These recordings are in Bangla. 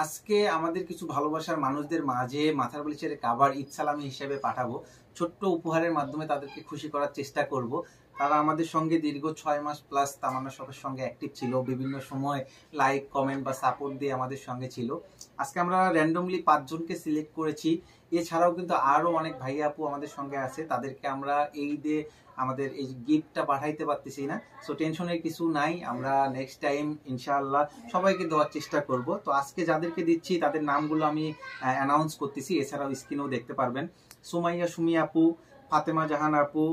আজকে আমাদের কিছু ভালোবাসার মানুষদের মাঝে মাথার বালিশের কাভার ঈদ সালামি হিসেবে পাঠাবো। ছোট্ট উপহারের মাধ্যমে তাদেরকে খুশি করার চেষ্টা করব। তারা আমাদের সঙ্গে দীর্ঘ 6 মাস প্লাস তামান্না শপের সঙ্গে অ্যাক্টিভ ছিল, বিভিন্ন সময় লাইক কমেন্ট বা সাপোর্ট দিয়ে আমাদের সঙ্গে ছিল। আজকে আমরা র্যান্ডমলি 5 জনকে সিলেক্ট করেছি। এছাড়াও কিন্তু আরো অনেক ভাই আপু আমাদের সঙ্গে আছে, তাদেরকে আমরা এই যে আমাদের এই গিফটটা পাঠাইতে পারতেছি না। সো টেনশনের কিছু নাই, আমরা নেক্সট টাইম ইনশাআল্লাহ সবাইকে দেওয়ার চেষ্টা করব। তো আজকে যাদেরকে দিচ্ছি তাদের নামগুলো আমি অ্যানাউন্স করতেছি, এছাড়াও স্ক্রিনেও দেখতে পারবেন। সুমাইয়া সুমি আপু, ফাতেমা জাহান আপু,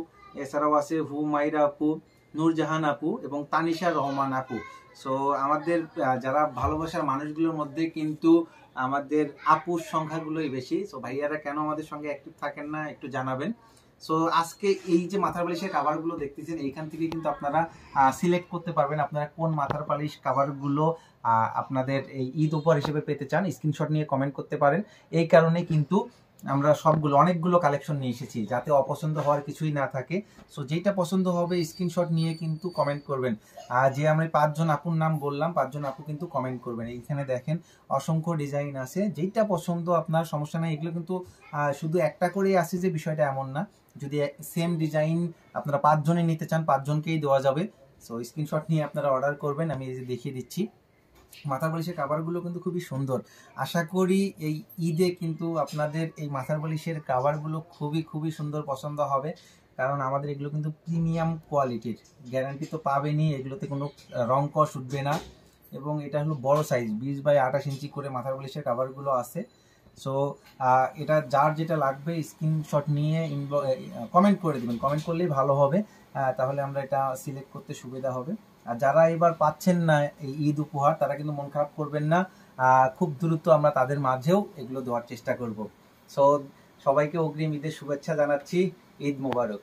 এছাড়াও আছে হুমাইরা আপু, নূরজাহান আপু এবং তানিশা রহমান আপু। সো আমাদের যারা ভালোবাসার মানুষগুলোর মধ্যে কিন্তু আমাদের আপুর সংখ্যাগুলোই বেশি। সো ভাইয়ারা কেন আমাদের সঙ্গে অ্যাক্টিভ থাকেন না একটু জানাবেন। সো আজকে এই যে মাথার বালিশের কাভারগুলো দেখতেছেন, এইখান থেকে কিন্তু আপনারা সিলেক্ট করতে পারবেন আপনারা কোন মাথার বালিশ কাভারগুলো আপনাদের এই ঈদ উপহার হিসেবে পেতে চান। স্ক্রিনশট নিয়ে কমেন্ট করতে পারেন। এই কারণে কিন্তু আমরা অনেকগুলো কালেকশন নিয়ে এসেছি, যাতে অপছন্দ হওয়ার কিছুই না থাকে। সো যেটা পছন্দ হবে স্ক্রিনশট নিয়ে কিন্তু কমেন্ট করবেন। যে আমরা 5 জন আপুর নাম বললাম, 5 জন আপু কিন্তু কমেন্ট করবেন। এইখানে দেখেন অসংখ্য ডিজাইন আছে, যেটা পছন্দ আপনার সমস্যা নাই। এগুলো কিন্তু শুধু একটা করেই আছে যে বিষয়টা এমন না। যদি সেম ডিজাইন আপনারা 5 জনে নিতে চান, 5 জনকেই দেওয়া যাবে। সো স্ক্রিনশট নিয়ে আপনারা অর্ডার করবেন। আমি এই যে দেখিয়ে দিচ্ছি, মাথার বালিশের কাভারগুলো কিন্তু খুবই সুন্দর। আশা করি এই ঈদে কিন্তু আপনাদের এই মাথার বালিশের কাভারগুলো খুবই সুন্দর পছন্দ হবে, কারণ আমাদের এগুলো কিন্তু প্রিমিয়াম কোয়ালিটির। গ্যারান্টি তো পাবেনই, এগুলোতে কোনো রং কস উঠবে না। এবং এটা হলো বড় সাইজ, 20 বাই 28 ইঞ্চি করে মাথার বালিশের কাভারগুলো আছে। সো এটা যার যেটা লাগবে স্ক্রিনশট নিয়ে কমেন্ট করে দেবেন। কমেন্ট করলেই ভালো হবে, তাহলে আমরা এটা সিলেক্ট করতে সুবিধা হবে। আর যারা এবার পাচ্ছেন না এই ঈদ উপহার, তারা কিন্তু মন খারাপ করবেন না। খুব দ্রুত আমরা তাদের মাঝেও এগুলো দেওয়ার চেষ্টা করব। সো সবাইকে অগ্রিম ঈদের শুভেচ্ছা জানাচ্ছি। ঈদ মোবারক।